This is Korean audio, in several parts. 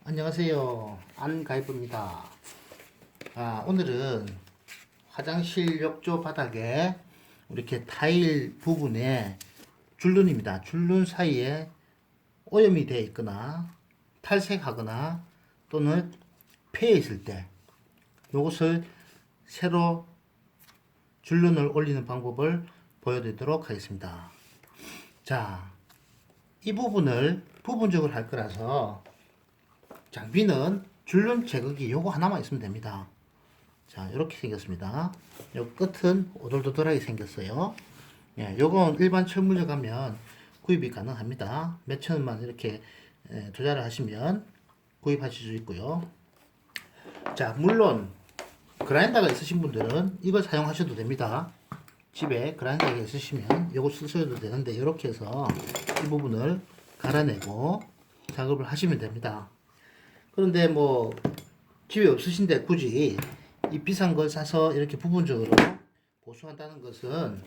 안녕하세요. 안가이프입니다. 오늘은 화장실 욕조 바닥에 이렇게 타일 부분에 줄눈입니다. 줄눈 사이에 오염이 되어 있거나 탈색하거나 또는 패여 있을 때 이것을 새로 줄눈을 올리는 방법을 보여드리도록 하겠습니다. 자, 이 부분을 부분적으로 할 거라서 장비는 줄눈 제거기 요거 하나만 있으면 됩니다. 자, 이렇게 생겼습니다. 요 끝은 오돌도돌하게 생겼어요. 예, 요건 일반 철물점 가면 구입이 가능합니다. 몇천 원만 이렇게 투자를 하시면 구입하실 수 있고요. 자, 물론 그라인더가 있으신 분들은 이걸 사용하셔도 됩니다. 집에 그라인더가 있으시면 요거 쓰셔도 되는데 이렇게 해서 이 부분을 갈아내고 작업을 하시면 됩니다. 그런데 뭐 집에 없으신데 굳이 이 비싼 걸 사서 이렇게 부분적으로 보수한다는 것은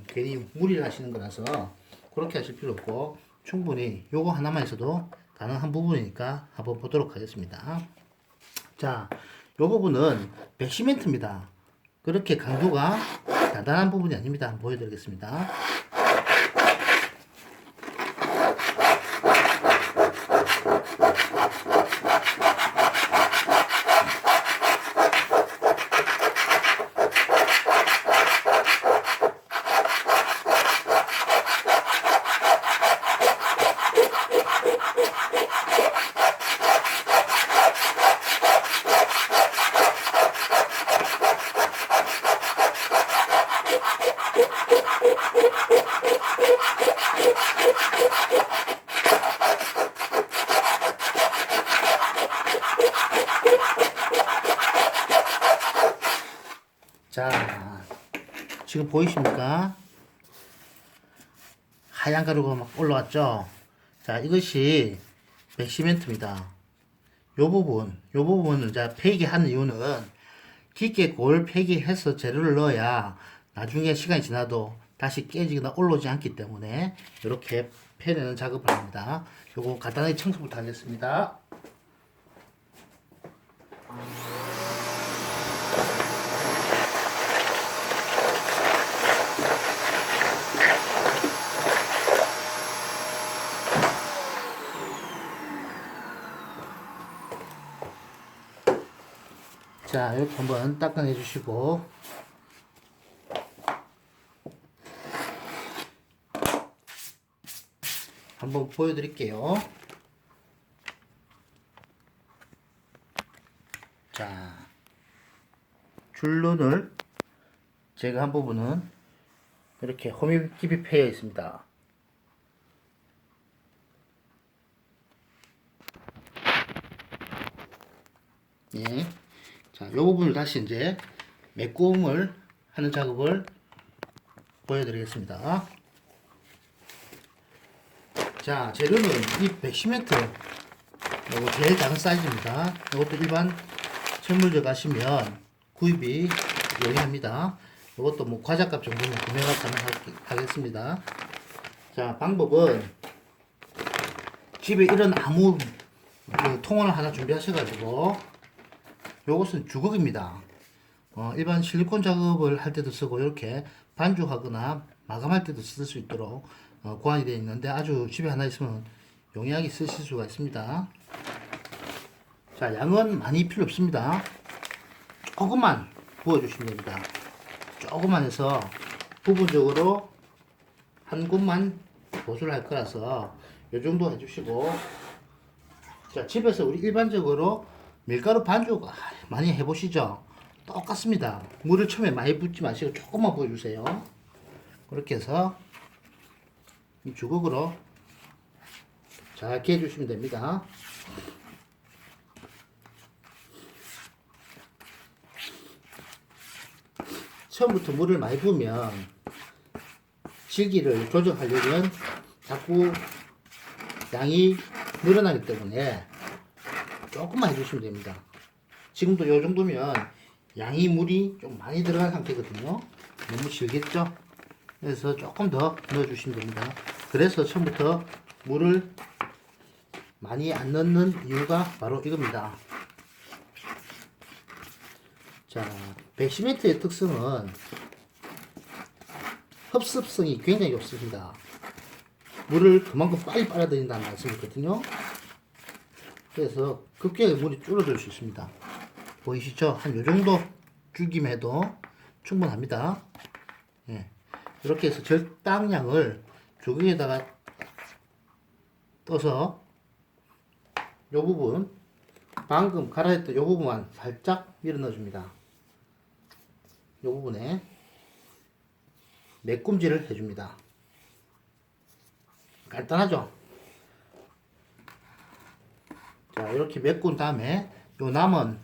괜히 무리를 하시는 거라서 그렇게 하실 필요 없고 충분히 요거 하나만 있어도 가능한 부분이니까 한번 보도록 하겠습니다. 자, 요 부분은 백시멘트입니다. 그렇게 강도가 단단한 부분이 아닙니다. 한번 보여드리겠습니다. 자, 지금 보이십니까? 하얀 가루가 막 올라왔죠? 자, 이것이 백시멘트입니다. 요 부분을 이제 폐기하는 이유는 깊게 골 폐기해서 재료를 넣어야 나중에 시간이 지나도 다시 깨지거나 올라오지 않기 때문에 이렇게 패내는 작업을 합니다. 요거 간단하게 청소부터 하겠습니다. 자, 이렇게 한번 닦아내 주시고 한번 보여드릴게요. 자, 줄눈을 제거한 부분은 이렇게 홈이 깊이 패여 있습니다. 예. 자, 이 부분을 다시 이제 메꾸음을 하는 작업을 보여드리겠습니다. 자, 재료는 이 백시멘트 요거 제일 작은 사이즈입니다. 이것도 일반 철물점 가시면 구입이 용이합니다. 이것도 뭐 과자값 정도면 구매가 가능하겠습니다. 자, 방법은 집에 이런 아무 통을 하나 준비하셔가지고 요것은 주걱입니다. 일반 실리콘 작업을 할 때도 쓰고 이렇게 반죽하거나 마감할 때도 쓸 수 있도록 고안이 되어 있는데 아주 집에 하나 있으면 용이하게 쓰실 수가 있습니다. 자, 양은 많이 필요 없습니다. 조금만 부어주시면 됩니다. 조금만 해서 부분적으로 한 곳만 보수를 할 거라서 요 정도 해주시고, 자, 집에서 우리 일반적으로 밀가루 반죽 많이 해보시죠? 똑같습니다. 물을 처음에 많이 붓지 마시고 조금만 부어주세요. 그렇게 해서 이 주걱으로 잘게 해주시면 됩니다. 처음부터 물을 많이 부으면 질기를 조정하려면 자꾸 양이 늘어나기 때문에 조금만 해주시면 됩니다. 지금도 이 정도면 양이 물이 좀 많이 들어간 상태거든요. 너무 질겠죠? 그래서 조금 더 넣어주시면 됩니다. 그래서 처음부터 물을 많이 안 넣는 이유가 바로 이겁니다. 자, 백시멘트의 특성은 흡습성이 굉장히 좋습니다. 물을 그만큼 빨리 빨아들인다는 말씀이거든요. 그래서 급격하게 물이 줄어들 수 있습니다. 보이시죠? 한 요정도 줄기만 해도 충분합니다. 예. 이렇게 해서 적당량을 조경에다가 떠서 요 부분, 방금 갈아냈던 요 부분만 살짝 밀어 넣어줍니다. 요 부분에 메꿈질을 해줍니다. 간단하죠? 자, 이렇게 메꾼 다음에 요 남은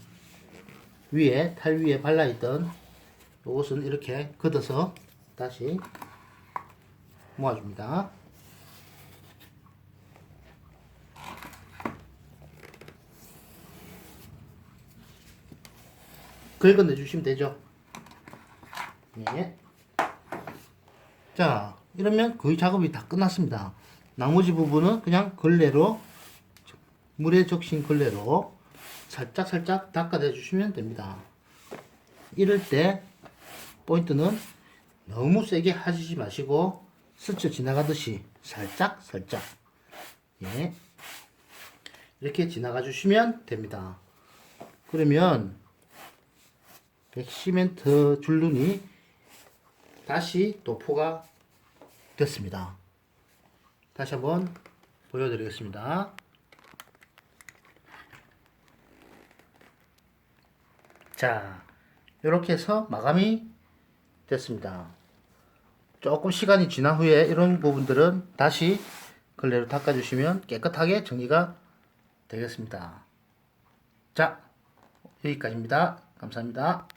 위에, 탈 위에 발라있던 요것은 이렇게 걷어서 다시 모아줍니다. 긁어내주시면 되죠. 네. 자, 이러면 거의 작업이 다 끝났습니다. 나머지 부분은 그냥 걸레로, 물에 적신 걸레로 살짝 닦아내 주시면 됩니다. 이럴 때 포인트는 너무 세게 하시지 마시고 스쳐 지나가듯이 살짝 예, 이렇게 지나가 주시면 됩니다. 그러면 백시멘트 줄눈이 다시 도포가 됐습니다. 다시 한번 보여드리겠습니다. 자, 이렇게 해서 마감이 됐습니다. 조금 시간이 지난 후에 이런 부분들은 다시 걸레로 닦아주시면 깨끗하게 정리가 되겠습니다. 자, 여기까지입니다. 감사합니다.